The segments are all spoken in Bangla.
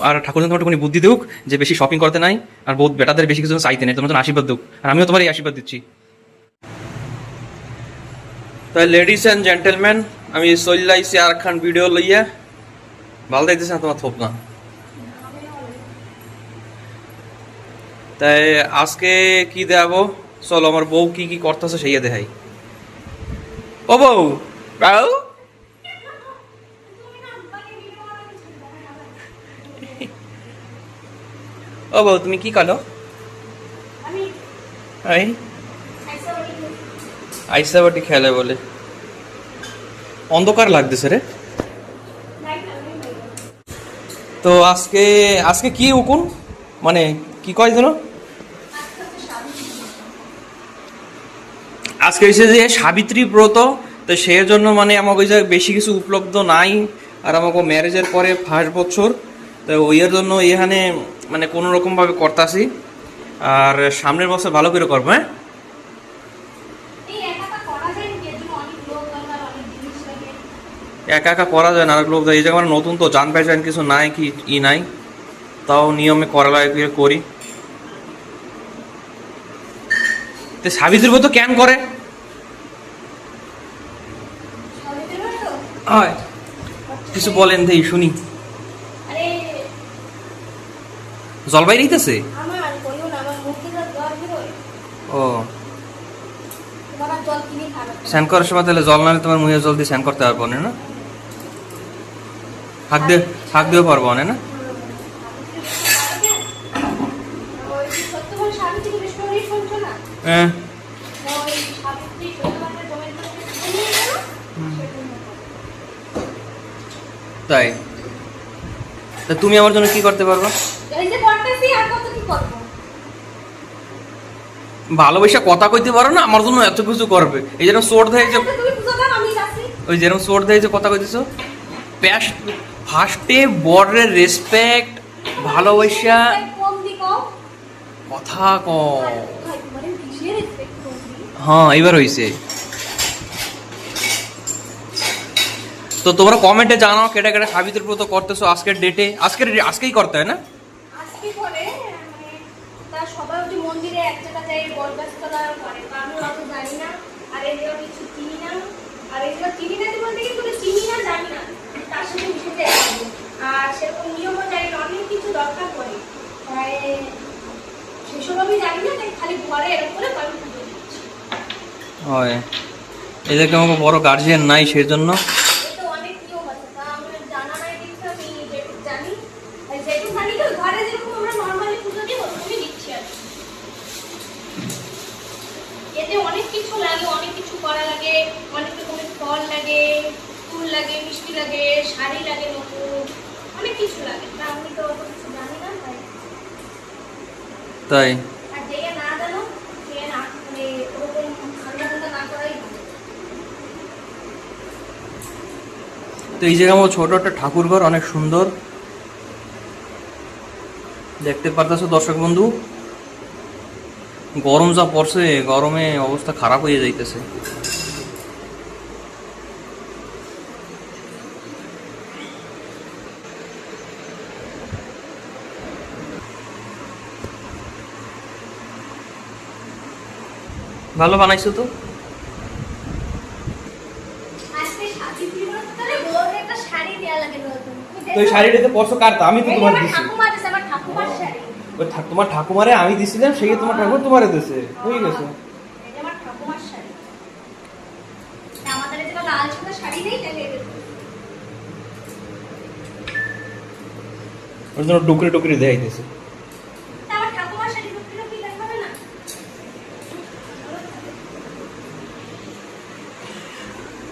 আর ঠাকুর তোমার একটুখানি বুদ্ধি দেউক যে বেশি শপিং করতে নাই, আর বহুত বেটাদের বেশি কিছু চাইতে নেই, তোমার জন্য আশীর্বাদ দেউক, আর আমিও তোমার এই আশীর্বাদ দিচ্ছি। তাই লেডিস অ্যান্ড জেন্টেলম্যান, আমি চল্লাইছি আর খান ভিডিও লইয়া, ভালো দেখতেছে না তোমার থোপ না। তাই আজকে কি দেখাবো, চলো আমার বউ কি কি করতেছে সেই দেখাই। ও বউ, বউ ও বউ তুমি কি করো? এই আইসা বাটি খেলে বলে অন্ধকার লাগতেছে রে। তো আজকে আজকে কি উকুন মানে কি কয় যেন, আজকে হয়েছে যে সাবিত্রী ব্রত, তো সেই জন্য মানে আমাকে বেশি কিছু উপলব্ধ নাই, আর আমাকে ম্যারেজের পরে ফার্স্ট বছর, তো ওইয়ের জন্য এখানে মানে কোনো রকমভাবে করতাছি, আর সামনের বছর ভালো করে করবো। হ্যাঁ একা একা করা যায় না, আর লোক এই জায়গায় আমার নতুন তো জান পেঁচান কিছু নাই কি ই নাই, তাও নিয়মে করা লাগে করি। তো সাবিত্রী ব্রত কেন করে হয় কিছু বলেন দেই শুনি। জলবাই রইতেছে ও স্নান করার সময় তাহলে জল নালে তোমার মুখে জল দিয়ে স্নান করতে পারবো না, হাত দিয়েও পারবো না। হ্যাঁ তাই, তা তুমি আমার জন্য কি করতে পারবো? ভালোবাসা কথা কইতে পারো না, আমার জন্য এত কিছু করবে। এই যেরকম চোর দেয় যে, ওই যেরকম চোর দেয় যে কথা কইতেছো, ফার্স্টে বড়ের রেসপেক্ট ভালোবাসা কথা ক। হ্যাঁ এবার হইছে। তো তোমরা কমেন্টে জানাও কেটা কেটা সাবিত্রী ব্রত করতেছো আজকের ডেটে, আজকেই করতে হয় না? হয় এদেরকে আমাকে বড় গার্জিয়ান নাই সেই জন্য। অনেক কিছু লাগে, অনেক কিছু করা লাগে, অনেক রকমের ফল লাগে, ফুল লাগে, মিষ্টি লাগে, শাড়ি লাগে, নতুন অনেক কিছু লাগে। তা আমি তো অত কিছু জানি না, তাই আর যে না জানো সে না মানে ওরকম ঠান্ডা না করাই ভালো। তো এই জায়গায় আমার ছোট একটা ঠাকুর ঘর, অনেক সুন্দর দেখতে পারতেছো দর্শক বন্ধু। গরম যা পড়ছে, গরমে অবস্থা খারাপ হয়ে যাইতেছে। ভালো বানাইছো তো। তো শাড়িটাতে পরশো কাটতা, আমি তো তোমার দিছি। ওই তোমার ঠাকুমারে আমি দিছিলাম, সেই তোমার ঠাকুর তোমারে দিছে, হয়ে গেছে। ওর জন্য টুকরে টুকরে দেখাইতেছে।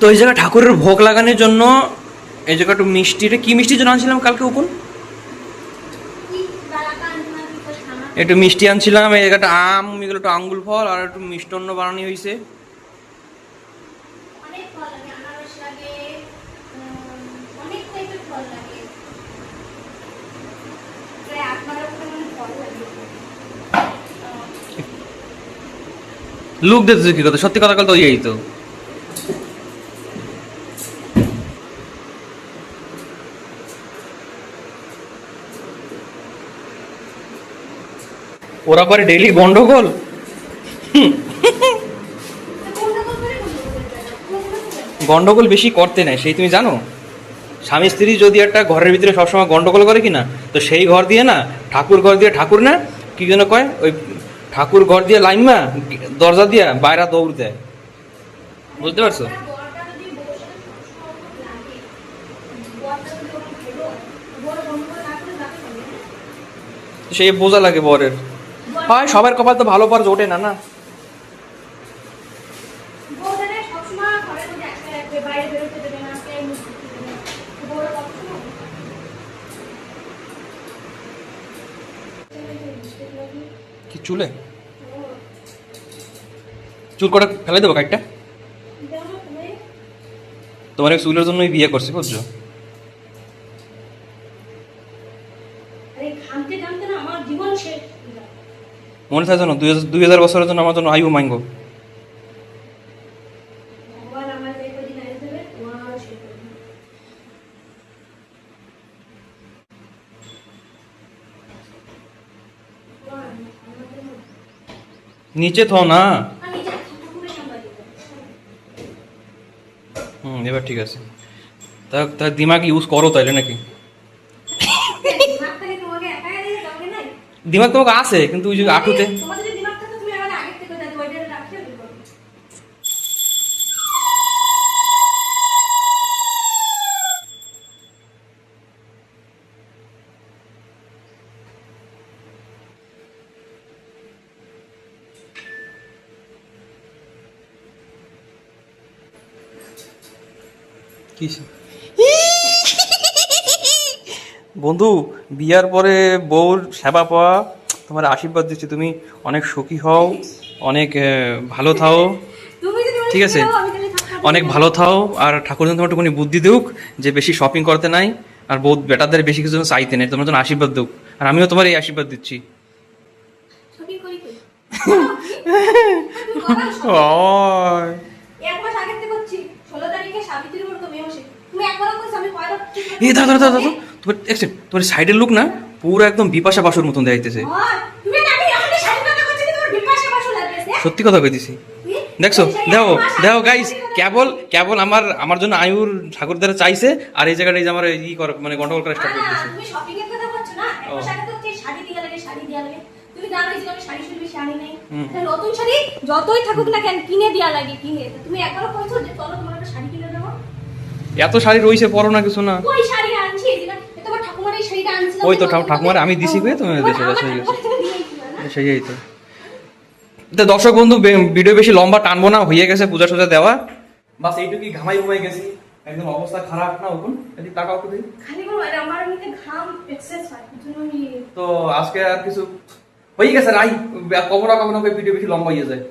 তো এই জায়গায় ঠাকুরের ভোগ লাগানোর জন্য এই জায়গা একটু মিষ্টিটা, কি মিষ্টির জন্য আনছিলাম কালকে উকুন, একটু মিষ্টি আনছিলাম, এই জায়গাটা আম, এগুলো একটু আঙ্গুল ফল আর একটু মিষ্টান্ন বানানো হয়েছে। লুক দেখতেছে কি কথা, সত্যি কথা বলতে ওই তো। ওরা করে ডেইলি গন্ডগোল। গন্ডগোল বেশি করতে নাই, সেই তুমি জানো? স্বামী স্ত্রী যদি একটা ঘরের ভিতরে সবসময় গন্ডগোল করে কিনা, তো সেই ঘর দিয়ে না ঠাকুর ঘর দিয়ে ঠাকুর না কি যেন কয়, ওই ঠাকুর ঘর দিয়ে লাইমা দরজা দিয়া বাইরা দৌড় দেয়। বুঝতে পারছো? সেই বোঝা লাগে বরের। হয় সবার কপাল তো ভালো পার জোটে না না। কি চুলে চুল কটা ফেলে দেবো কাইটটা? তোমার এই চুলের জন্যই বিয়ে করছি, বুঝছো? মনে থাকে জানো 2000 বছরের জন্য আমার জন্য আয়ু মাইঙ্গো। নিচে থো না। এবার ঠিক আছে। তা দিমাগ ইউজ করো তাইলে নাকি? দিমাগ তোমাকে আছে, কিন্তু ওই যে আঁটুতে। বন্ধু, বিয়ার পরে বউর সেবা পাওয়া, তোমার আশীর্বাদ দিচ্ছি, তুমি অনেক সুখী হও, অনেক ভালো থাও, ঠিক আছে? অনেক ভালো থাও, আর ঠাকুর যেন তোমার একটুখানি বুদ্ধি দেউক যে বেশি শপিং করতে নাই, আর বউ বেটাদের বেশি কিছু চাইতে নেই, তোমার জন্য আশীর্বাদ দেউক। আর আমিও তোমার এই আশীর্বাদ দিচ্ছি। এই দাদা দাদা দাদা, তোমার সাইডের লুক না পুরো একদম বিপাশা বাসুর মতন দেখাইতেছে। সত্যি কথা কইতেছি। দেখছো, দেখো দেখো গাইস, কেবল কেবল আমার জন্য আয়ুর ঠাকুর দ্বারা চাইছে, আর এই জায়গাটা এই যে আমার ই কর মানে গন্ডগোল করা স্টার্ট করতেছে। তুমি শপিং এর কথা বলছো না, একটা শাড়ি তো হচ্ছে শাড়ি দিয়া লাগে, শাড়ি দিয়া লাগে। তুমি জানো যে আমি শাড়ি শুনবি শাড়ি নাই, তাহলে নতুন শাড়ি যতই থাকুক না কেন কিনে দিয়া লাগে, কিনে। তুমি একবারও কইছো যে চলো তোমার একটা শাড়ি কিনে দেবো? এত শাড়ি রইছে, পরো না কিছু না। ওই শাড়ি আনছি, যেটা তোমার ঠাকুমার এই শাড়িটা আনছিল, ওই তো ঠাকুমার আমি দিছি কই, তুমি দেশে দেশে সেই তো। দর্শক বন্ধু, ভিডিও বেশি লম্বা টানবো না, হয়ে গেছে পূজা টুজা দেওয়া, বাস এইটুকুই। ঘামাই ঘুমাই গেছি, একদম অবস্থা খারাপ না? ওখান এদিক তাকাও একটু দেখি। খালি আমার এমনিতে ঘাম এক্সেস হয়, তো আজকে আর কিছু হয়ে গেছে রাই, কখনো কখনো ভিডিও বেশি লম্বা হয়ে যায়।